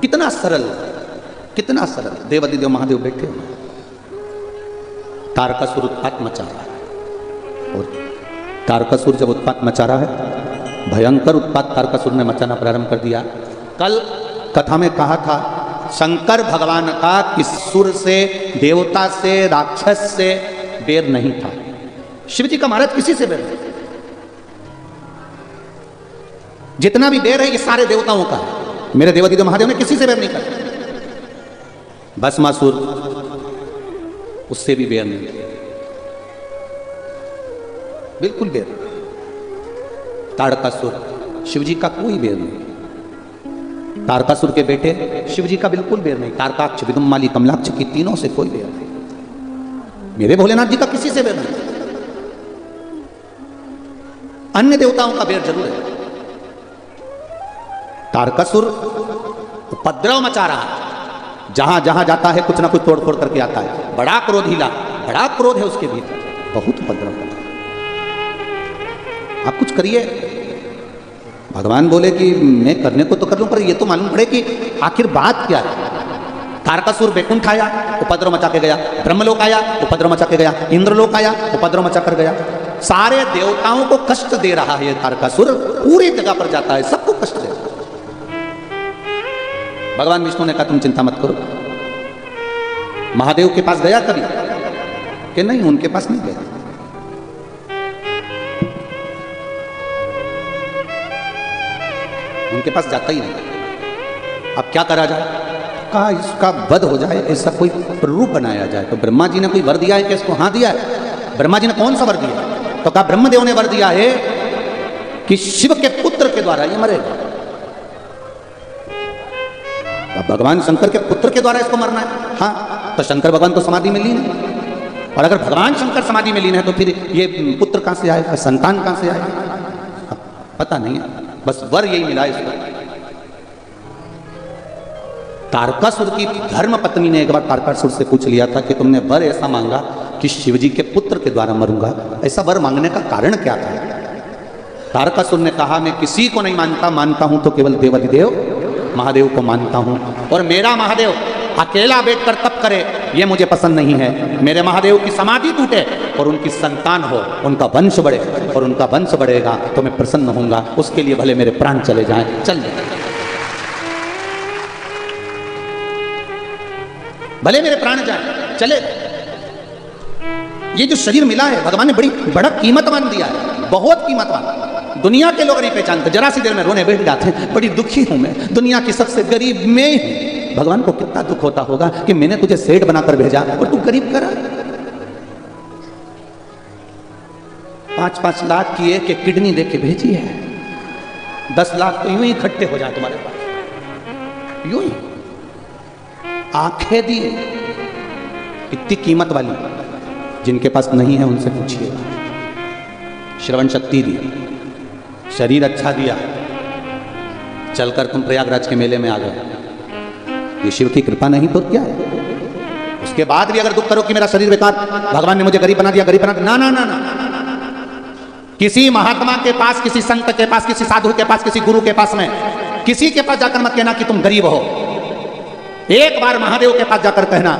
कितना सरल, कितना सरल। देवादिदेव महादेव बैठे हुए, तारकासुर उत्पात मचा रहा है। और तारकासुर जब उत्पात मचा रहा है, भयंकर उत्पात तारकासुर ने मचाना प्रारंभ कर दिया। कल कथा में कहा था शंकर भगवान का किसी से, देवता से, राक्षस से बैर नहीं था। शिव जी का महाराज किसी से बैर नहीं, जितना भी बैर है ये सारे देवताओं का है। मेरे देवादिदेव महादेव ने किसी से बैर नहीं कर। भस्मासुर उससे भी बैर नहीं, बिल्कुल बैर। तारकासुर, शिव जी का कोई बैर नहीं। तारकासुर के बेटे शिव जी का बिल्कुल बैर नहीं। तारकाक्ष, विदुम्माली, कमलाक्ष की तीनों से कोई बैर नहीं। मेरे भोलेनाथ जी का किसी से बैर नहीं। अन्य देवताओं का बैर जरूर है। तारकासुर उपद्रव मचा रहा है, जहां जहां जाता है कुछ ना कुछ तोड़ फोड़ करके आता है। बड़ा क्रोधीला, बड़ा क्रोध है उसके भीतर, बहुत उपद्रव करता है। आप कुछ करिए। भगवान बोले कि मैं करने को तो कर लूं, पर ये तो मालूम पड़े कि आखिर बात क्या है। तारकासुर बैकुंठ आया, उपद्रव मचा के गया। ब्रह्मलोक आया, उपद्रव मचा के गया। इंद्रलोक आया, उपद्रव मचा कर गया। सारे देवताओं को कष्ट दे रहा है ये तारकासुर, पूरी जगह पर जाता है, सबको कष्ट दे रहा है। भगवान विष्णु ने कहा तुम चिंता मत करो। महादेव के पास गया कभी कि नहीं? उनके पास नहीं गया। उनके पास जाता ही नहीं। अब क्या करा जाए? कहा इसका वध हो जाए, ऐसा कोई रूप बनाया जाए। तो ब्रह्मा जी ने कोई वर दिया है कि इसको? हाँ दिया है। ब्रह्मा जी ने कौन सा वर दिया? तो कहा ब्रह्मदेव ने वर दिया है कि शिव के पुत्र के द्वारा ये मरेगा। भगवान शंकर के पुत्र के द्वारा इसको मरना है। हाँ, तो शंकर भगवान तो समाधि में लीन है, और अगर भगवान शंकर समाधि में लीन है तो फिर ये पुत्र कहां से आएगा, संतान कहां से आएगा? पता नहीं है, बस वर यही मिला इसको। तारकासुर की धर्म पत्नी ने एक बार तारकासुर से पूछ लिया था कि तुमने वर ऐसा मांगा कि शिवजी के पुत्र के द्वारा मरूंगा, ऐसा वर मांगने का कारण क्या था? तारकासुर ने कहा मैं किसी को नहीं मानता, मानता हूं तो केवल देवादिदेव महादेव को मानता हूं, और मेरा महादेव अकेला बैठकर तप करे ये मुझे पसंद नहीं है। मेरे महादेव की समाधि टूटे और उनकी संतान हो, उनका वंश बढ़े, और उनका वंश बढ़ेगा तो मैं प्रसन्न होऊंगा। उसके लिए भले मेरे प्राण चले जाएं, चल जाए, भले मेरे प्राण जाए, चले। ये जो शरीर मिला है भगवान ने बड़ा कीमतवान दिया है, बहुत कीमतवान। दुनिया के लोग नहीं पहचानते, जरा सी देर में रोने बैठ जाते हैं, बड़ी दुखी हूं मैं, दुनिया की सबसे गरीब मैं हूं। भगवान को कितना दुख होता होगा कि मैंने तुझे सेठ बनाकर भेजा और तू गरीब करा। 5-5 लाख की एक किडनी दे के भेजी है, 10 लाख तो यूं ही इकट्ठे हो जाए तुम्हारे पास, यूं ही। आंखें दी, इतनी कीमत वाली, जिनके पास नहीं है उनसे पूछिए। श्रवण शक्ति दी, शरीर अच्छा दिया, चलकर तुम प्रयागराज के मेले में आ गए, ये शिव की कृपा नहीं तो क्या है? उसके बाद भी अगर दुख करो कि मेरा शरीर बेकार, भगवान ने मुझे गरीब बना दिया, गरीब बना दिया, ना ना ना ना। किसी महात्मा के पास, किसी संत के पास, किसी साधु के पास, किसी गुरु के पास में, किसी के पास जाकर मत कहना कि तुम गरीब हो। एक बार महादेव के पास जाकर कहना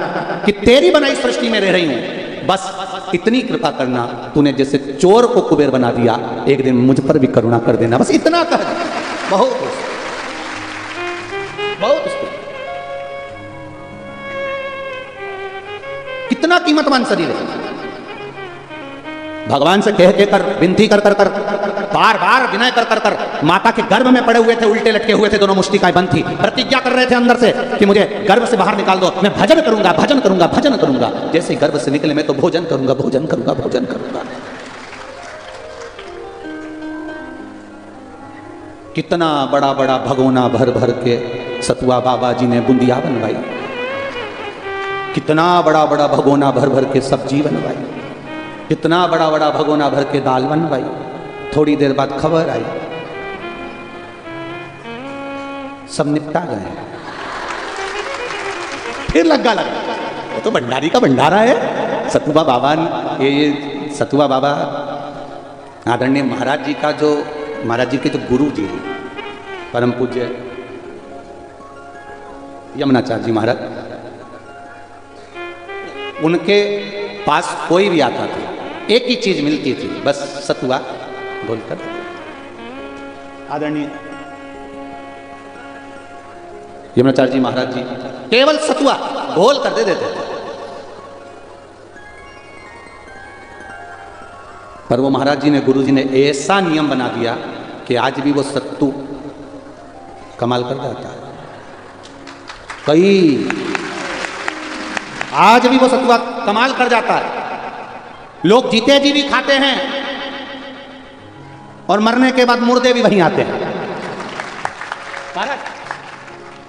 कि तेरी बनाई सृष्टि में रह रही हूं, बस इतनी कृपा करना, तूने जैसे चोर को कुबेर बना दिया, एक दिन मुझ पर भी करुणा कर देना, बस इतना कर दे। बहुत बहुत उसको कितना कीमतवान शरीर है। भगवान से कह कर, विनती कर कर कर, बार बार विनय कर कर कर, माता के गर्भ में पड़े हुए थे, उल्टे लटके हुए थे, दोनों मुष्टिकाएं बंद थी, प्रतिज्ञा कर रहे थे अंदर से कि मुझे गर्भ से बाहर निकाल दो, मैं भजन करूंगा, भजन करूंगा, भजन करूंगा। जैसे गर्भ से निकले मैं तो भोजन करूंगा, भोजन करूंगा, भोजन करूंगा। कितना बड़ा बड़ा भगोना भर भर के सतुआ बाबा जी ने बूंदिया बनवाई, कितना बड़ा बड़ा भगोना भर भर के सब्जी बनवाई, कितना बड़ा बड़ा भगोना भर के दाल बनवाई। थोड़ी देर बाद खबर आई सब निपटा गए, फिर लगा वो तो भंडारी का भंडारा है। सतुआ बाबा, ये सतुआ बाबा आदरणीय महाराज जी का, जो महाराज जी के जो गुरु जी हैं, परम पूज्य यमुनाचार्य जी महाराज, उनके पास कोई भी आता था, एक ही चीज मिलती थी, बस सतुआ घोलकर। आदरणीय यमुनाचार्य जी महाराज जी केवल सतुआ घोल कर दे देते थे। पर वो महाराज जी ने, गुरु जी ने ऐसा नियम बना दिया कि आज भी वो सत्तू कमाल कर जाता है। कई आज भी वो सतुआ कमाल कर जाता है। लोग जीते जी भी खाते हैं और मरने के बाद मुर्दे भी वहीं आते हैं।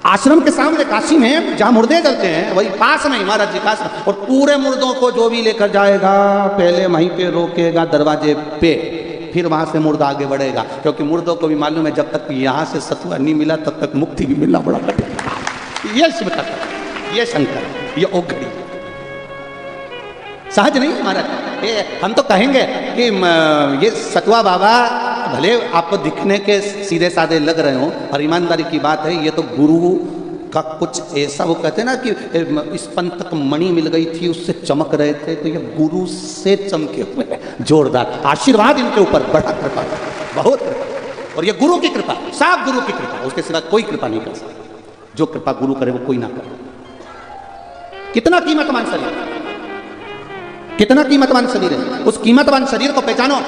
आश्रम के सामने काशी में जहां मुर्दे जलते हैं वही पास में महाराज जी का आश्रम, और पूरे मुर्दों को जो भी लेकर जाएगा पहले वहीं पे रोकेगा दरवाजे पे, फिर वहां से मुर्दा आगे बढ़ेगा, क्योंकि मुर्दों को भी मालूम है जब तक यहाँ से सतुआ नहीं मिला तब तक मुक्ति भी मिलना बड़ा कठिन। ये शिव तक, ये शंकर, ये ओघड़ी सहज नहीं महाराज। ये हम तो कहेंगे कि ये सतुआ बाबा भले आपको दिखने के सीधे साधे लग रहे हो, और ईमानदारी की बात है ये तो गुरु का कुछ ऐसा, वो कहते हैं ना कि इस पंथ तक मणि मिल गई थी उससे चमक रहे थे, तो ये गुरु से चमके हुए जोरदार आशीर्वाद इनके ऊपर, बड़ा कृपा, बहुत कृपा। और ये गुरु की कृपा, साफ गुरु की कृपा, उसके सिवा कोई कृपा नहीं कर सकता। जो कृपा गुरु करे वो कोई ना करे। कितना कीमतवान शरीर, कितना कीमतवान शरीर है, उस कीमतवान शरीर को पहचानो।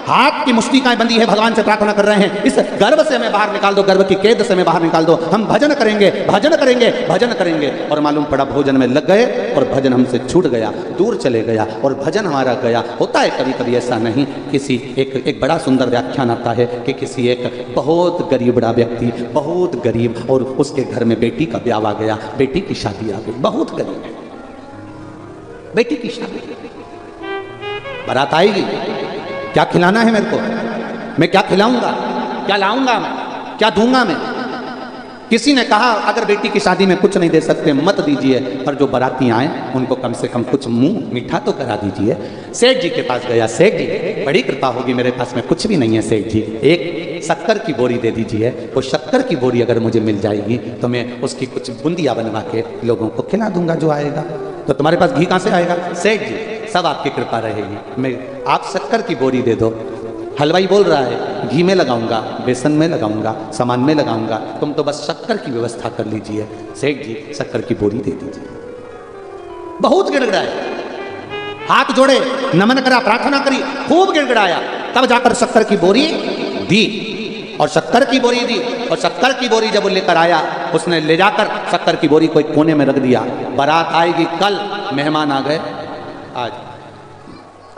हाथ की मुष्टिकाएं बंदी है, भगवान से प्रार्थना कर रहे हैं, इस गर्भ से हमें बाहर निकाल दो, गर्भ की कैद से हमें बाहर निकाल दो। हम भजन करेंगे, भजन करेंगे, भजन करेंगे, और मालूम पड़ा भोजन में लग गए और भजन हमसे छूट गया, दूर चले गया और भजन हमारा गया। होता है कभी कभी ऐसा नहीं। किसी एक बड़ा सुंदर व्याख्यान आता है कि किसी एक बहुत गरीब बड़ा व्यक्ति, बहुत गरीब, और उसके घर में बेटी का ब्याह आ गया, बेटी की शादी आ गई, बहुत गरीब, बेटी की शादी, बारात आएगी, क्या खिलाना है मेरे को, मैं क्या खिलाऊंगा, क्या लाऊंगा, मैं क्या दूंगा। मैं किसी ने कहा अगर बेटी की शादी में कुछ नहीं दे सकते मत दीजिए, पर जो बाराती आए उनको कम से कम कुछ मुंह मीठा तो करा दीजिए। सेठ जी के पास गया, सेठ जी बड़ी कृपा होगी, मेरे पास में कुछ भी नहीं है सेठ जी, एक शक्कर की बोरी दे दीजिए। वो शक्कर की बोरी अगर मुझे मिल जाएगी तो मैं उसकी कुछ बूंदियां बनवा के लोगों को खिला दूंगा जो आएगा। तो तुम्हारे पास घी कहाँ से आएगा? सेठ जी सब आपकी कृपा रहेगी, मैं आप शक्कर की बोरी दे दो। हलवाई बोल रहा है घी में लगाऊंगा, बेसन में लगाऊंगा, सामान में लगाऊंगा, तुम तो बस शक्कर की व्यवस्था कर लीजिए। सेठ जी शक्कर की बोरी दे दीजिए। बहुत गिड़गिड़ाया, हाथ जोड़े, नमन करा, प्रार्थना करी, खूब गिड़गिड़ाया, तब जाकर शक्कर की बोरी दी, और शक्कर की बोरी दी। और शक्कर की बोरी जब लेकर आया, उसने ले जाकर शक्कर की बोरी को एक कोने में रख दिया। बारात आएगी कल, मेहमान आ गए आज।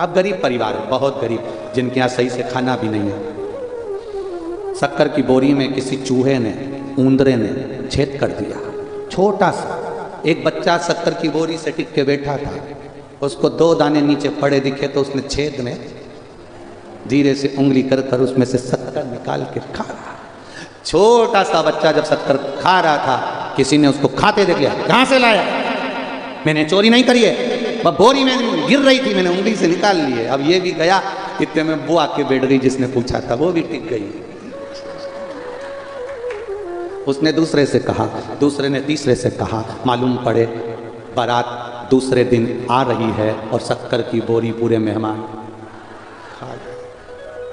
अब गरीब परिवार है, बहुत गरीब, जिनके यहाँ सही से खाना भी नहीं है। शक्कर की बोरी में किसी चूहे ने, ऊंदरे ने छेद कर दिया, छोटा सा। एक बच्चा शक्कर की बोरी से टिक के बैठा था, उसको 2 दाने नीचे पड़े दिखे तो उसने छेद में धीरे से उंगली कर कर उसमें से शक्कर निकाल के खा रहा। छोटा सा बच्चा जब शक्कर खा रहा था, किसी ने उसको खाते देख लिया। कहाँ से लाया? मैंने चोरी नहीं करी है, वह बोरी में गिर रही थी, मैंने उंगली से निकाल ली है। अब ये भी गया, इतने में वो आके बैठ गई, जिसने पूछा था वो भी टिक गई। उसने दूसरे से कहा, दूसरे ने तीसरे से कहा, मालूम पड़े बारात दूसरे दिन आ रही है और शक्कर की बोरी पूरे मेहमान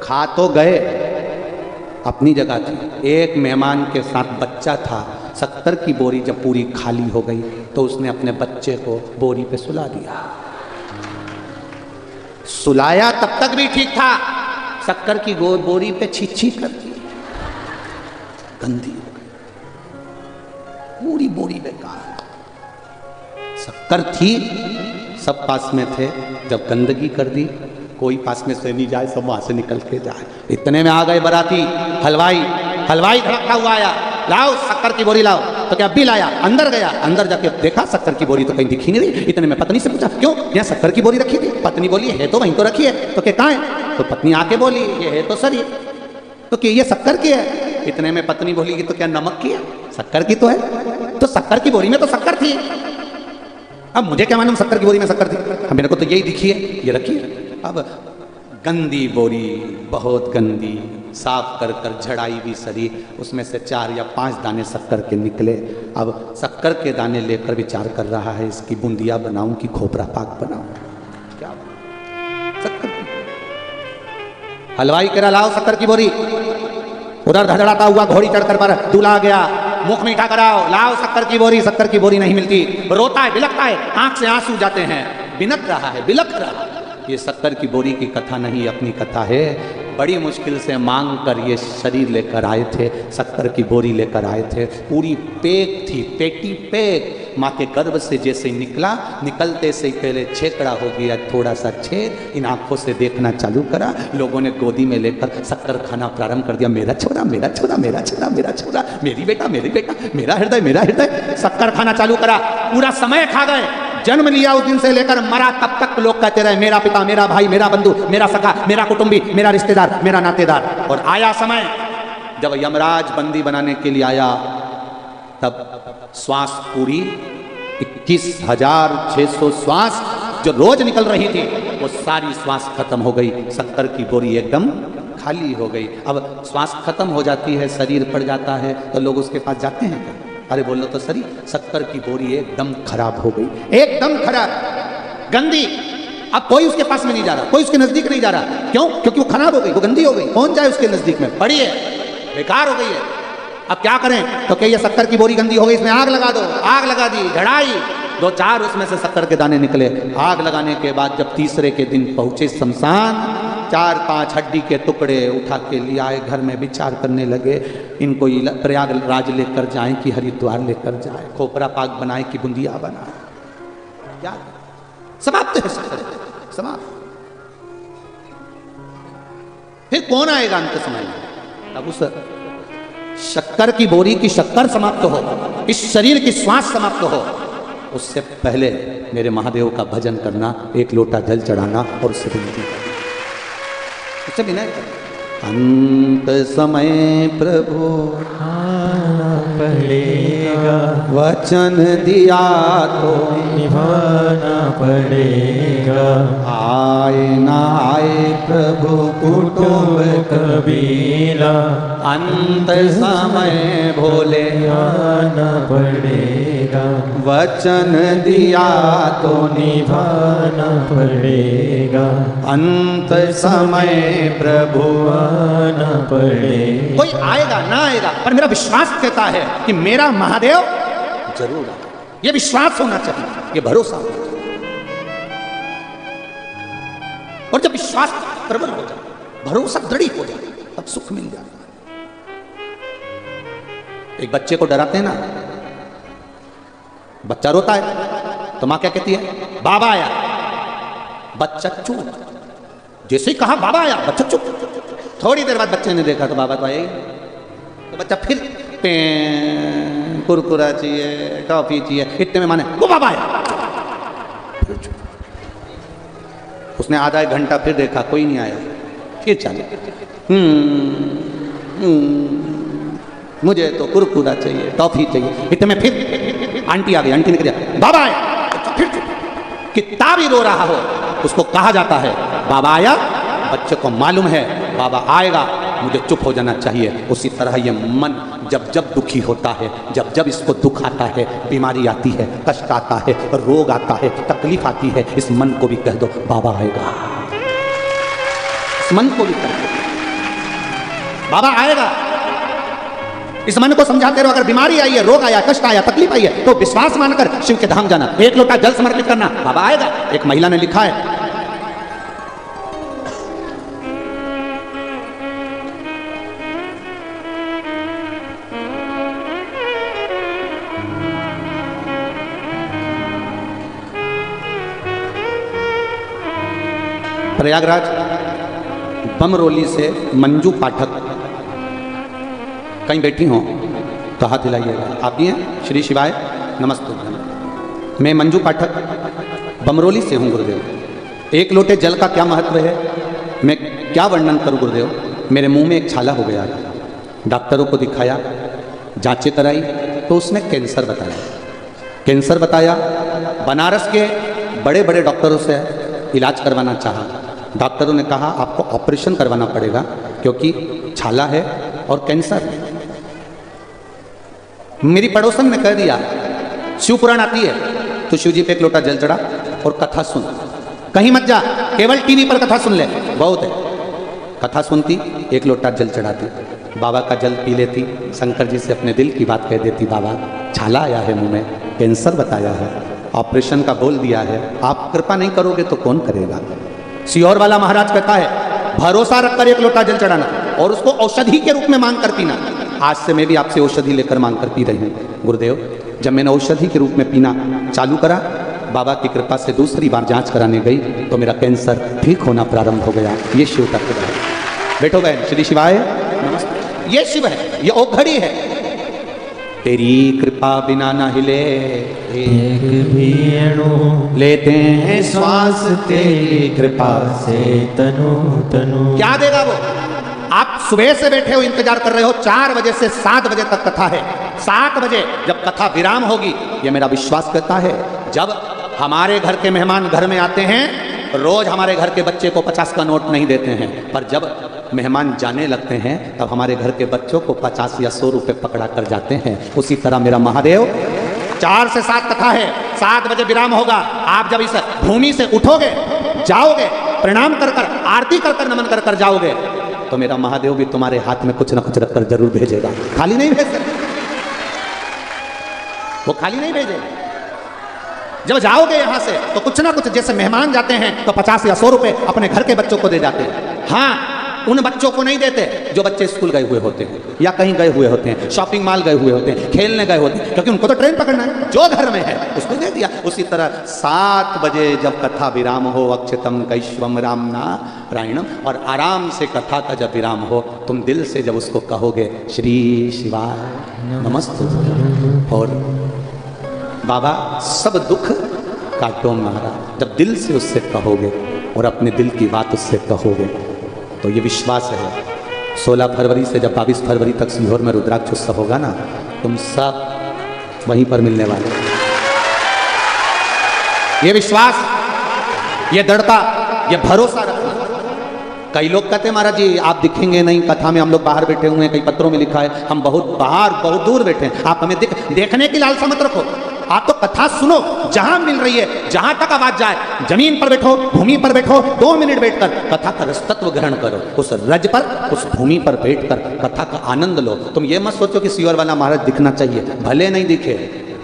खा तो गए, अपनी जगह थी। एक मेहमान के साथ बच्चा था, शक्कर की बोरी जब पूरी खाली हो गई तो उसने अपने बच्चे को बोरी पे सुला दिया। सुलाया तब तक भी ठीक था, शक्कर की बोरी पे छीछी कर दी, गंदी हो गई, पूरी बोरी बेकार। शक्कर थी, सब पास में थे, जब गंदगी कर दी कोई पास में से नहीं जाए, सब वहां से निकल के जाए। इतने में आ गए बाराती, हलवाई धड़कता हुआ आया, लाओ शक्कर की बोरी लाओ। तो क्या अभी लाया? अंदर गया, अंदर जाके देखा शक्कर की बोरी तो कहीं दिखी नहीं रही। इतने में पत्नी से पूछा, क्यों यहाँ शक्कर की बोरी रखी थी? पत्नी बोली है तो वहीं तो रखी है। तो क्या कहाँ है? तो पत्नी आके बोली ये है तो सर, तो क्या ये शक्कर की है? इतने में पत्नी बोली कि तो क्या नमक की है? शक्कर की तो है। तो शक्कर की बोरी में तो शक्कर थी, अब मुझे क्या मालूम शक्कर की बोरी में शक्कर थी? अब मेरे को तो यही दिखी है, ये रखी है। अब गंदी बोरी, बहुत गंदी, साफ कर कर झड़ाई भी सरी, उसमें से 4 या 5 दाने शक्कर के निकले। अब शक्कर के दाने लेकर विचार कर रहा है, इसकी बूंदिया बनाऊं कि खोपरा पाक बनाऊं, क्या शक्कर की। हलवाई कह रहा लाओ शक्कर की बोरी, उधर धड़धड़ाता हुआ घोड़ी चढ़कर पर दूल्हा गया, मुख मीठा कराओ, लाओ शक्कर की बोरी। शक्कर की बोरी नहीं मिलती, रोता है, बिलखता है, आंख से आंसू जाते हैं, बिनक रहा है, बिलख रहा है। ये शक्कर की बोरी की कथा नहीं, अपनी कथा है। बड़ी मुश्किल से मांग कर ये शरीर लेकर आए थे, शक्कर की बोरी लेकर आए थे। पूरी पेक थी, पेटी पेक। माँ के गर्भ से जैसे ही निकला, निकलते से ही पहले छेकड़ा हो गया, थोड़ा सा छेद। इन आंखों से देखना चालू करा, लोगों ने गोदी में लेकर शक्कर खाना प्रारंभ कर दिया। मेरा छोरा, मेरा छोरा, मेरा छोरा, मेरा छोरा, मेरी बेटा, मेरी बेटा, मेरा हृदय, मेरा हृदय। शक्कर खाना चालू करा, पूरा समय खा गए। जन्म लिया उस दिन से लेकर मरा तब तक लोग कहते रहे मेरा पिता, मेरा भाई, मेरा बंधु, मेरा सखा, मेरा कुटुंबी, मेरा रिश्तेदार, मेरा नातेदार। और आया समय जब यमराज बंदी बनाने के लिए आया, तब श्वास पूरी 21,600 श्वास जो रोज निकल रही थी, वो सारी श्वास खत्म हो गई। शक्कर की बोरी एकदम खाली हो गई। अब श्वास खत्म हो जाती है, शरीर पड़ जाता है, तो लोग उसके पास जाते हैं क्या? अरे बोलो तो सही, शक्कर की बोरी एकदम खराब हो गई, एकदम खराब, गंदी। अब कोई उसके पास में नहीं जा रहा, कोई उसके नजदीक नहीं जा रहा। क्यों? क्योंकि वो खराब हो गई, वो गंदी हो गई। कौन जाए उसके नजदीक में? पड़ी है, बेकार हो गई है। अब क्या करें? तो कहिए शक्कर की बोरी गंदी हो गई, इसमें आग लगा दो। आग लगा दी, झड़ाई, 2-4 उसमें से शक्कर के दाने निकले। आग लगाने के बाद जब तीसरे के दिन पहुंचे शमशान, 4-5 हड्डी के टुकड़े उठा के ले आए, घर में विचार करने लगे, इनको प्रयागराज लेकर जाएं कि हरिद्वार लेकर जाएं, खोपरा पाक बनाए कि बूंदिया बनाए। क्या समाप्त है शक्कर, समाप्त। फिर कौन आएगा अंत समय में? अब उस शक्कर की बोरी की शक्कर समाप्त हो, इस शरीर की श्वास समाप्त हो, उससे पहले मेरे महादेव का भजन करना, 1 लोटा जल चढ़ाना और उससे विनती करना। उससे बिना अंत समय प्रभु आना पड़ेगा, वचन दिया तो निभाना पड़ेगा। आए ना आए प्रभु कुटुंब कबीला, अंत समय भोले आना पड़ेगा। वचन दिया तो निभाना पड़ेगा, अंत समय प्रभु आना पड़ेगा। कोई आएगा ना आएगा, पर मेरा विश्वास कहता है कि मेरा महादेव जरूर आएगा। ये विश्वास होना चाहिए, ये भरोसा होना चाहिए। और जब विश्वास प्रबल हो जाए, भरोसा दृढ़ हो जाए, तब सुख मिल जाता है। एक बच्चे को डराते हैं ना, बच्चा रोता है तो मां क्या कहती है? बाबा आया। बच्चा चुप, जैसे ही कहा बाबा आया, बच्चा चुप। थोड़ी देर बाद बच्चे ने देखा तो बाबा तो आया ही, तो बच्चा फिर कुरकुरा चाहिए, टॉफी चाहिए, इतने में माने वो बाबा आया। उसने आधा 1 घंटा फिर देखा, कोई नहीं आया, फिर चले। मुझे तो कुरकुरा चाहिए, टॉफी चाहिए, इतने में फिर आंटी आ गई। आंटी ने कहा बाबा आया, फिर कितना भी रो रहा हो, उसको कहा जाता है बाबा आया। बच्चे को मालूम है बाबा आएगा, मुझे चुप हो जाना चाहिए। उसी तरह ये मन जब जब दुखी होता है, जब जब इसको दुख आता है, बीमारी आती है, कष्ट आता है, रोग आता है, तकलीफ आती है, इस मन को भी कह दो बाबा आएगा। इस मन को भी कह दो बाबा आएगा। इस मन को समझाते रहो, अगर बीमारी आई है, रोग आया, कष्ट आया, तकलीफ आई है, तो विश्वास मानकर शिव के धाम जाना, 1 लोटा जल समर्पित करना, बाबा आएगा। एक महिला ने लिखा है, प्रयागराज बमरोली से मंजू पाठक कहीं बैठी हों तो हाथ हिलाइएगा। आप भी हैं? श्री शिवाय नमस्ते। मैं मंजू पाठक बमरोली से हूँ गुरुदेव। 1 लोटे जल का क्या महत्व है, मैं क्या वर्णन करूँ गुरुदेव। मेरे मुंह में एक छाला हो गया, डॉक्टरों को दिखाया, जांचें कराई तो उसने कैंसर बताया। कैंसर बताया, बनारस के बड़े बड़े डॉक्टरों से इलाज करवाना चाहा, डॉक्टरों ने कहा आपको ऑपरेशन करवाना पड़ेगा क्योंकि छाला है और कैंसर है। मेरी पड़ोसन ने कह दिया शिव पुराण आती है तो शिव जी पे एक लोटा जल चढ़ा और कथा सुन, कहीं मत जा, केवल टीवी पर कथा सुन ले, बहुत है। कथा सुनती, एक लोटा जल चढ़ाती, बाबा का जल पी लेती, शंकर जी से अपने दिल की बात कह देती, बाबा छाला आया है मुंह में, कैंसर बताया है, ऑपरेशन का बोल दिया है, आप कृपा नहीं करोगे तो कौन करेगा। सियोर वाला महाराज कहता है भरोसा रखकर एक लोटा जल चढ़ाना और उसको औषधि के रूप में मांग कर पीना। आज से मैं भी आपसे औषधि लेकर मांग कर पी रही हूँ। गुरुदेव, जब मैंने औषधि के रूप में पीना चालू करा, बाबा की कृपा से दूसरी बार जांच कराने गई तो मेरा कैंसर ठीक होना प्रारंभ हो गया। ये शिव तत्व है। बैठो बहन, श्री शिवाय नमस्ते। ये शिव है, ये औघड़ी है। तेरी कृपा बिना ना हिले एक भी अणु लेते हैं श्वास तेरी कृपा से तनु तनु। क्या देगा वो? आप सुबह से बैठे हो, इंतजार कर रहे हो, 4 बजे से 7 बजे तक कथा है। 7 बजे जब कथा विराम होगी, ये मेरा विश्वास करता है, जब हमारे घर के मेहमान घर में आते हैं, रोज हमारे घर के बच्चे को 50 का नोट नहीं देते हैं, पर जब मेहमान जाने लगते हैं तब हमारे घर के बच्चों को 50 या 100 रुपए पकड़ा कर जाते हैं। उसी तरह मेरा महादेव 4 से 7 कथा है, 7 बजे विराम होगा। आप जब इस भूमि से उठोगे, जाओगे, प्रणाम कर कर, आरती कर कर, नमन कर कर जाओगे, तो मेरा महादेव भी तुम्हारे हाथ में कुछ ना कुछ रखकर जरूर भेजेगा। खाली नहीं भेजेगा, वो खाली नहीं भेजेगा। जब जाओगे यहां से तो कुछ ना कुछ, जैसे मेहमान जाते हैं तो 50 या 100 रुपए अपने घर के बच्चों को दे जाते हैं। हाँ, उन बच्चों को नहीं देते जो बच्चे स्कूल गए हुए होते हैं या कहीं गए हुए होते हैं, शॉपिंग मॉल गए हुए होते हैं, खेलने गए होते हैं, क्योंकि उनको तो ट्रेन पकड़ना है। जो घर में है उसको दे दिया। उसी तरह 7 बजे जब कथा विराम हो, अक्षतम कैश्वम राम नारायणम, और आराम से कथा का जब विराम हो, तुम दिल से जब उसको कहोगे श्री शिवाय नमस्ते, और बाबा सब दुख काटो महाराज, जब दिल से उससे कहोगे और अपने दिल की बात उससे कहोगे, तो ये विश्वास है 16 फरवरी से जब 22 फरवरी तक सीहोर में रुद्राक्ष उत्सव होगा ना, तुम सब वहीं पर मिलने वाले। ये विश्वास, ये दृढ़ता, ये भरोसा रखना। कई लोग कहते हैं महाराज जी आप दिखेंगे नहीं कथा में, हम लोग बाहर बैठे हुए हैं, कई पत्रों में लिखा है हम बहुत बाहर बहुत दूर बैठे हैं, आप हमें देखने की लालसा मत रखो। आप तो कथा सुनो, जहां मिल रही है, जहां तक आवाज जाए, जमीन पर बैठो, भूमि पर बैठो, 2 मिनट बैठकर कथा का रसतत्व ग्रहण करो। उस रज पर, उस भूमि पर बैठकर कथा का आनंद लो। तुम ये मत सोचो कि सीवर वाला महाराज दिखना चाहिए, भले नहीं दिखे।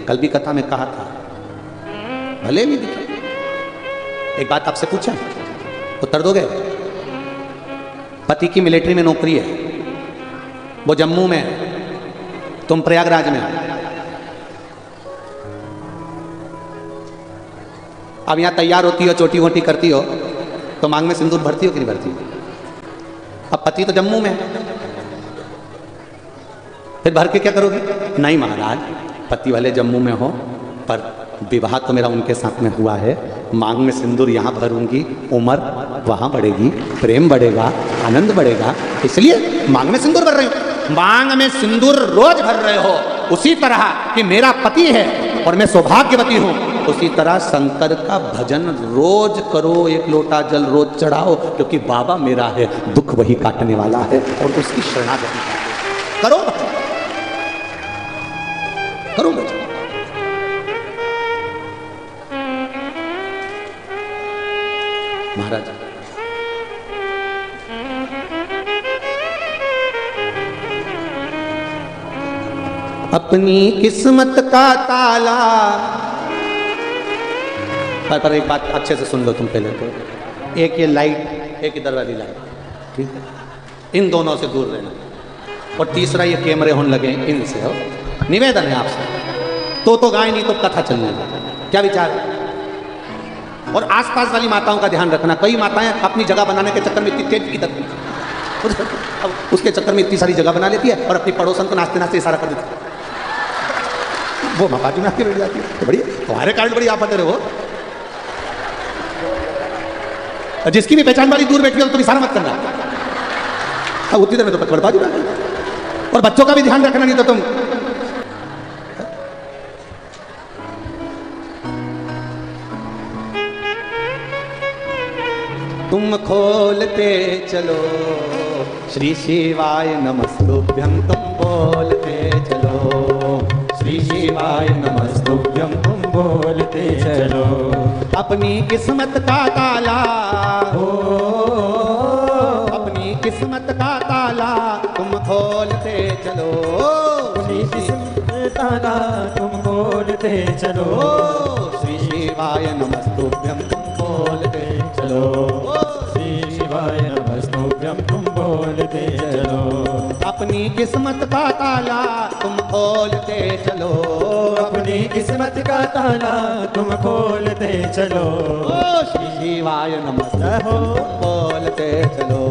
कल भी कथा में कहा था, भले नहीं दिखे। एक बात आपसे पूछा, उत्तर दोगे? पति की मिलिट्री में नौकरी है, वो जम्मू में है, तुम प्रयागराज में हो। अब यहाँ तैयार होती हो, चोटी वोटी करती हो, तो मांग में सिंदूर भरती हो कि नहीं भरती? अब पति तो जम्मू में है, फिर भर के क्या करोगे? नहीं महाराज, पति वाले जम्मू में हो, पर विवाह तो मेरा उनके साथ में हुआ है, मांग में सिंदूर यहाँ भरूंगी, उम्र वहाँ बढ़ेगी, प्रेम बढ़ेगा, आनंद बढ़ेगा, इसलिए मांग में सिंदूर भर रही हूँ। मांग में सिंदूर रोज भर रहे हो, उसी तरह कि मेरा पति है और मैं सौभाग्यवती हूँ, उसी तरह शंकर का भजन रोज करो, 1 लोटा जल रोज चढ़ाओ, क्योंकि बाबा मेरा है, दुख वही काटने वाला है, और उसकी शरणागति करो, करो भजन। महाराज अपनी किस्मत का ताला, पर एक बात अच्छे से सुन लो तुम पहले तो, एक ये लाइट, एक इधर वाली लाइट, ठीक है, इन दोनों से दूर रहना, और तीसरा ये कैमरे होने लगे, इनसे हो निवेदन है आपसे, तो गाय नहीं तो कथा चलने लगे, क्या विचार है? और आसपास वाली माताओं का ध्यान रखना, कई माताएं अपनी जगह बनाने के चक्कर में इतनी तेज की तरफ, अब उसके चक्कर में इतनी सारी जगह बना लेती है और अपनी पड़ोसन को नाचते नाचते इशारा कर देती है, वो माँ बाजू में आके बैठ जाती है, तो बढ़िया तुम्हारे कारण बड़ी आफत है वो। जिसकी भी पहचान वाली दूर बैठी हो तो तुम इशारा मत करना, अब उतनी देर में तो पचपड़ बाजू में, और बच्चों का भी ध्यान रखना, नहीं तो तुम तुम खोलते चलो। श्री शिवाय नमस्तुभ्यं तुम बोलते चलो। श्री शिवाय नमस्तुभ्यं तुम बोलते चलो। अपनी किस्मत का ताला, ओ अपनी किस्मत का ताला तुम खोलते चलो। अपनी किस्मत ताला तुम खोलते चलो। श्री शिवाय नमस्तुभ्यं तुम बोलते चलो। श्री शिवाय नमस्तुभ्यं तुम बोलते चलो। अपनी किस्मत का ताला तुम खोलते चलो। अपनी किस्मत का ताला तुम खोलते चलो। श्री शिवाय नमस्तुभ्यं तुम बोलते चलो।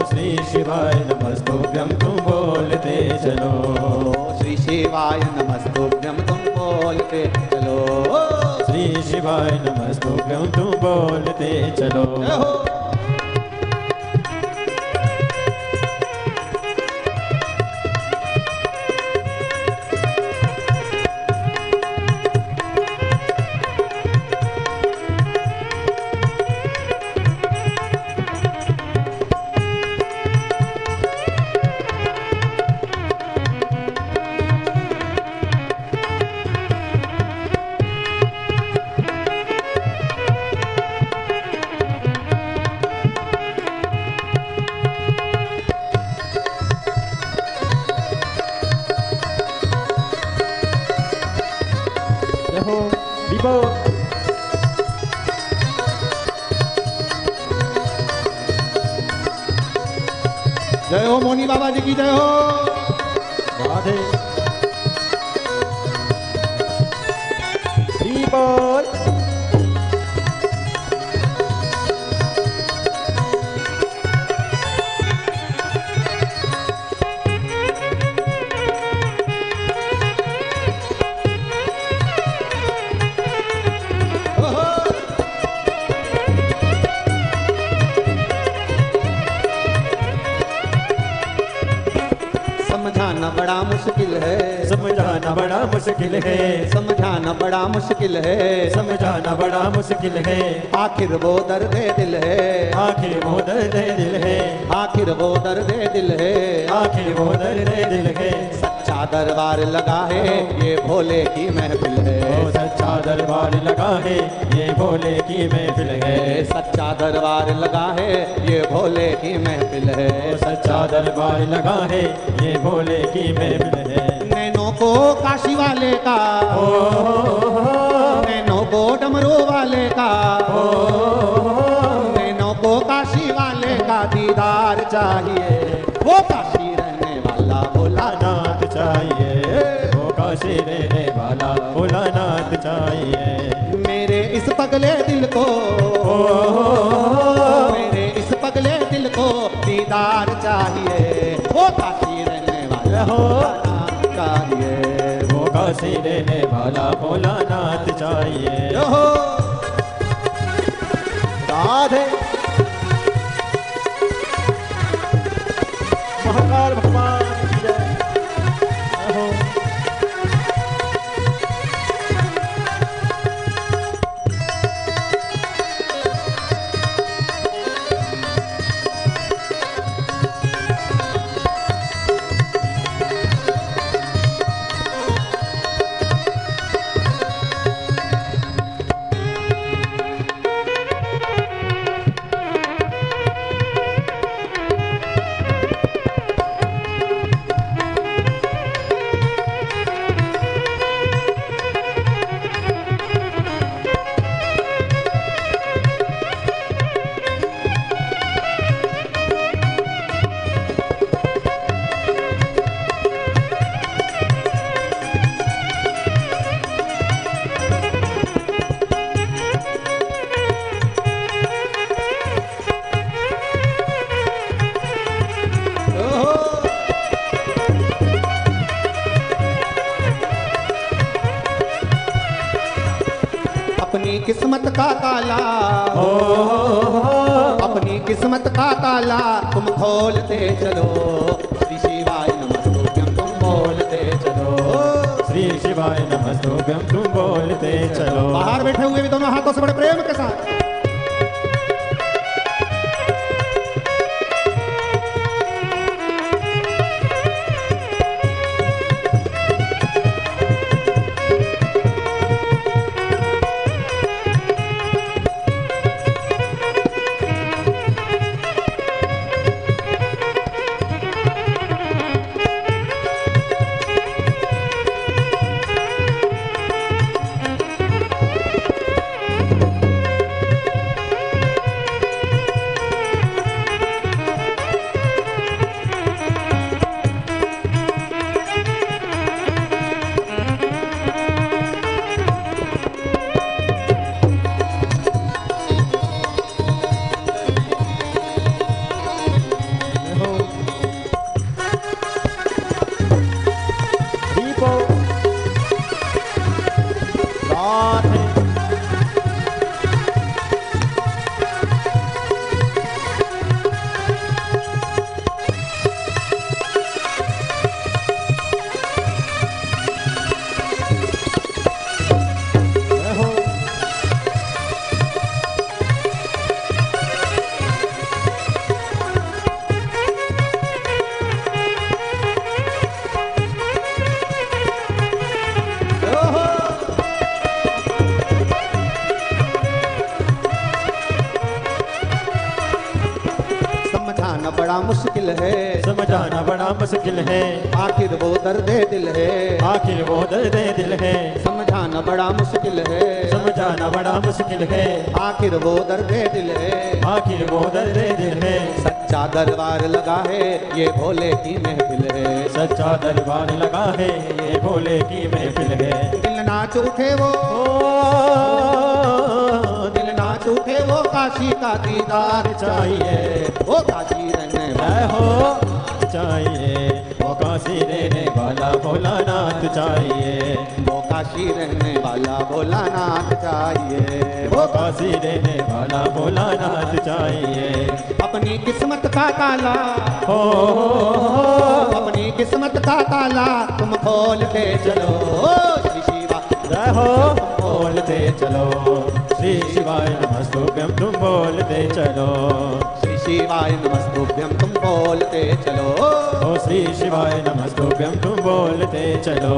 श्री शिवाय नमस्तुभ्यं तुम बोलते चलो। श्री शिवाय नमस्तुभ्यं तुम बोलते चलो। श्री शिवाय नमस्तुभ्यं तुम बोलते चलो। हो विभो जय हो मोनी बाबा जी की जय हो। राधे श्री बोल। समझाना बड़ा मुश्किल है, समझाना बड़ा मुश्किल है। समझाना बड़ा मुश्किल है। समझाना बड़ा मुश्किल है। आखिर वो दर्द दिल है। आखिर वो दर्द दिल है। आखिर वो दर्द दिल है। आखिर वो दर्द दिल है। सच्चा दरबार लगा है ये भोले की महफिल है। ओ सच्चा दरबार लगा है ये भोले की महफिल है। सच्चा दरबार लगा है ये भोले की महफिल है। ओ सच्चा दरबार लगा है ये भोले की महफिल है। नैनों को काशी वाले का, नैनों को डमरू वाले का, नैनों को काशी वाले का दीदार चाहिए। वो काशी रहने वाला भोलानाथ चाहिए। वो काशी रहने वाला भोलानाथ चाहिए। मेरे इस पगले दिल को, मेरे इस पगले दिल को दीदार चाहिए। वो काशी रहने वाला भोलानाथ चाहिए। वो काशी रहने वाला भोलानाथ चाहिए। राधे महाकाल भगवान की जय हो। अपनी किस्मत का ताला, अपनी किस्मत का ताला तुम खोलते चलो। श्री शिवाय नमस्तुभ्यं तुम बोलते चलो। श्री शिवाय नमस्तुभ्यं तुम बोलते चलो। बाहर बैठे हुए भी दोनों हाथों से बड़े प्रेम के साथ बात है। जय हो। समझाना बड़ा मुश्किल है, समझाना बड़ा मुश्किल है, आखिर वो दर्द दिल है, आखिर वो दर्द दिल है। समझाना बड़ा मुश्किल है, समझाना बड़ा मुश्किल है, आखिर वो दर्द दिल है, आखिर वो दर्द दिल है। सच्चा दरबार लगा है ये भोले की महफिल है, सच्चा दरबार लगा है ये भोले की महफिल है। दिल नाच उठे वो, दिल नाच उठे वो काशी का दीदार चाहिए, वो काशी रहने जय हो चाहिए, वो काशी रहने वाला भोलानाथ चाहिए, वो काशी रहने वाला भोलानाथ चाहिए, वो काशी रहने वाला भोलानाथ चाहिए। अपनी किस्मत का ताला हो अपनी किस्मत का ताला तुम खोल के चलो, श्री शिवा जय हो बोलते चलो, श्री शिवाय नमस्तुभ्यं तुम बोलते चलो, श्री शिवाय नमस्तुभ्यं तुम बोलते चलो, ओ श्री शिवाय नमस्तुभ्यं तुम बोलते चलो।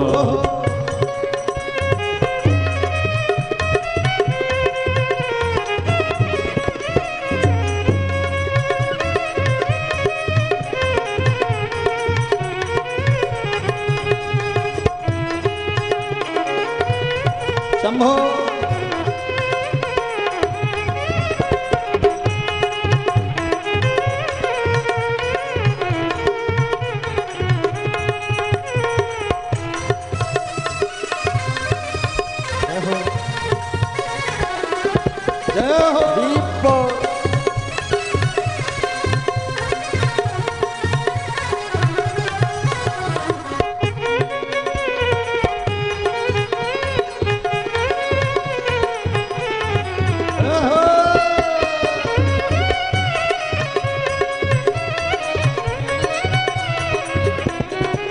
शंभो जय हो दीपो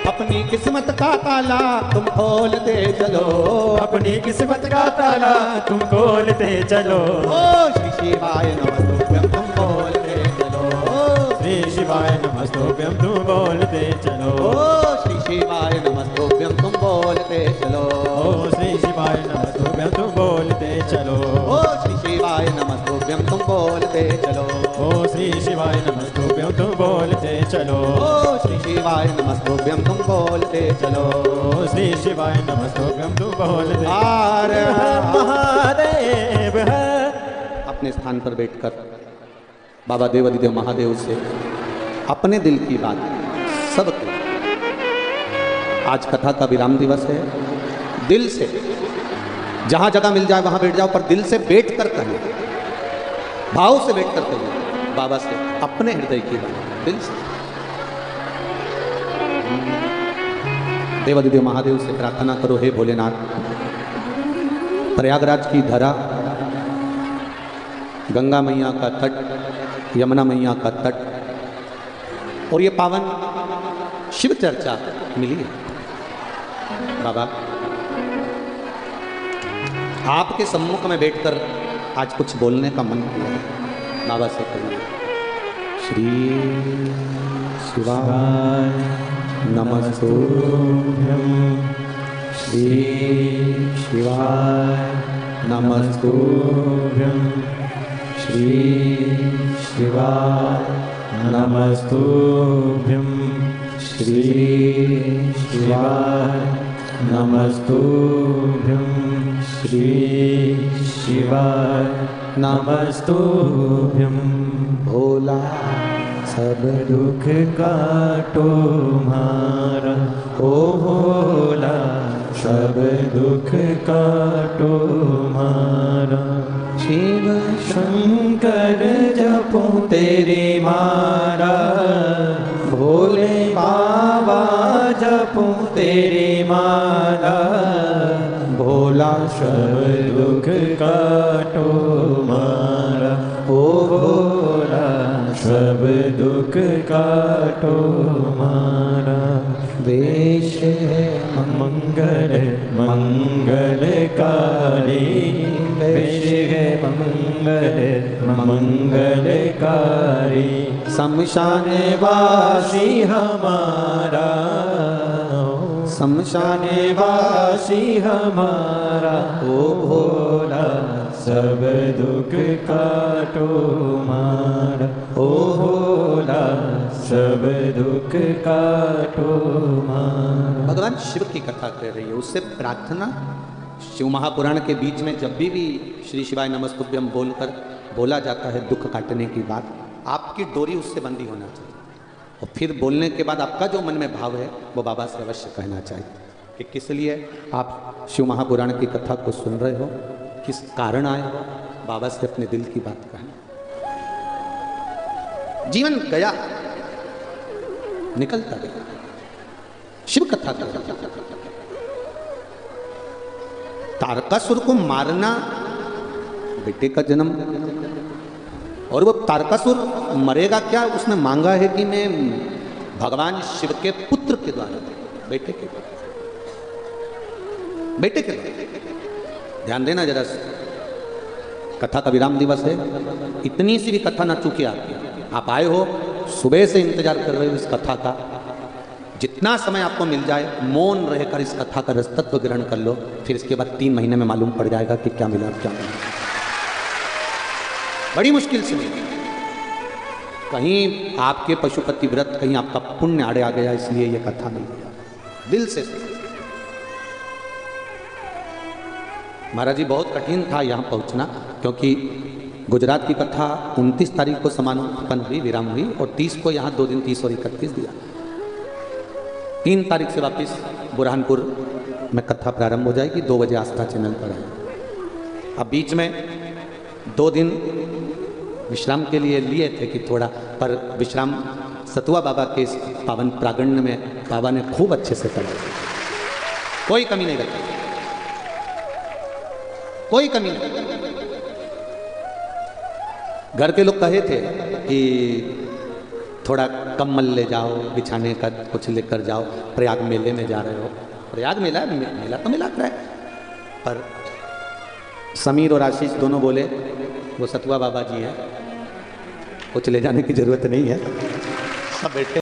अपनी किस्मत का ताला तुम खोलते चलो, अपनी किस्मत का ताला तुम खोलते चलो, ओ श्री शिवाय नमस्तुभ्यं तुम बोलते चलो, श्री शिवाय नमस्तुभ्यं तुम बोलते चलो, ओ श्री शिवाय नमस्तुभ्यं तुम बोलते चलो, ओ श्री शिवाय नमस्तुभ्यं तुम बोलते चलो, ओ श्री शिवाय नमस्तुभ्यं तुम बोलते चलो, ओ श्री शिवाय नमस्तुभ्यं तुम बोलते चलो, ओ श्री शिवाय नमस्तुभ्यं तुम बोलते चलो, ओ श्री शिवाय नमस्तुभ्यं तुम बोलते हर हर महादेव है। अपने स्थान पर बैठकर बाबा देवादिदेव महादेव से अपने दिल की बात सबको, आज कथा का विराम दिवस है, दिल से जहां जगह मिल जाए वहां बैठ जाओ, पर दिल से बैठ कर कहें, भाव से बैठ कर कहें बाबा से अपने हृदय की बात दिल से। देवादिदेव महादेव से प्रार्थना करो, हे भोलेनाथ, प्रयागराज की धरा, गंगा मैया का तट, यमुना मैया का तट और ये पावन शिव चर्चा मिली है। बाबा आपके सम्मुख में बैठकर आज कुछ बोलने का मन किया है, बाबा से कहिए श्री शिवाय नमस्तुभ्यं, श्री शिवाय नमस्तुभ्यं, श्री शिवाय नमस्तुभ्यं, श्री शिवाय नमस्तुभ्यं, श्री शिवाय नमस्तुभ्यं। भोला सब दुख काटो मारा, ओ भोला सब दुख काटो मारा। शिव शंकर जपो तेरे मारा, भोले बाबा जपो तेरे मारा, भोले भोला सब दुख काटो मारा, ओ भोला सब दुख काटो मारा। वेश है मंगल मंगलकारी, वेश है मंगल मंगलकारी। शमशान वासी हमारा, शमशान वासी हमारा, ओ भोला सब दुख काटो मारा, ओ भोला सब दुख काटो मारा। भगवान शिव की कथा कर रही है, उससे प्रार्थना शिव महापुराण के बीच में जब भी श्री शिवाय नमस्तुभ्यम बोलकर बोला जाता है दुख काटने की बात, आपकी डोरी उससे बंधी होना चाहिए। और फिर बोलने के बाद आपका जो मन में भाव है वो बाबा से अवश्य कहना चाहिए कि किस लिए आप शिव महापुराण की कथा को सुन रहे हो, किस कारण आए हो, बाबा से अपने दिल की बात कहना। जीवन गया, निकलता गया, शिव कथा कर तारकासुर को मारना, बेटे का जन्म, और वो तारकासुर मरेगा क्या, उसने मांगा है कि मैं भगवान शिव के पुत्र के द्वारा, बेटे के द्वारा, बेटे के द्वारा। ध्यान देना जरा, कथा का विराम दिवस है, इतनी सी भी कथा ना चूके आप आए हो, सुबह से इंतजार कर रहे हो इस कथा का, जितना समय आपको मिल जाए मौन रहकर इस कथा का रसतत्व ग्रहण कर लो, फिर इसके बाद 3 महीने में मालूम पड़ जाएगा कि क्या मिला और क्या मिला। बड़ी मुश्किल से मिली, कहीं आपके पशुपति व्रत, कहीं आपका पुण्य आड़े आ गया, इसलिए ये कथा मिल गया। दिल से महाराज जी बहुत कठिन था यहाँ पहुँचना, क्योंकि गुजरात की कथा 29 तारीख को समापन हुई, विराम हुई, और 30 को यहाँ 2 दिन 30 और 31 दिया। 3 तारीख से वापस बुरहानपुर में कथा प्रारंभ हो जाएगी, 2 बजे आस्था चैनल पर आएगी। अब बीच में 2 दिन विश्राम के लिए लिए थे कि थोड़ा, पर विश्राम सतुआ बाबा के इस पावन प्रांगण में बाबा ने खूब अच्छे से करा, कोई कमी नहीं रखी, कोई कमी नहीं। घर के लोग कहे थे कि थोड़ा कम्बल ले जाओ, बिछाने का कुछ लेकर जाओ, प्रयाग मेले में जा रहे हो। प्रयाग मेला मेला तो मेला है, पर समीर और आशीष दोनों बोले वो सतुआ बाबा जी है, कुछ ले जाने की जरूरत नहीं है, सब बैठे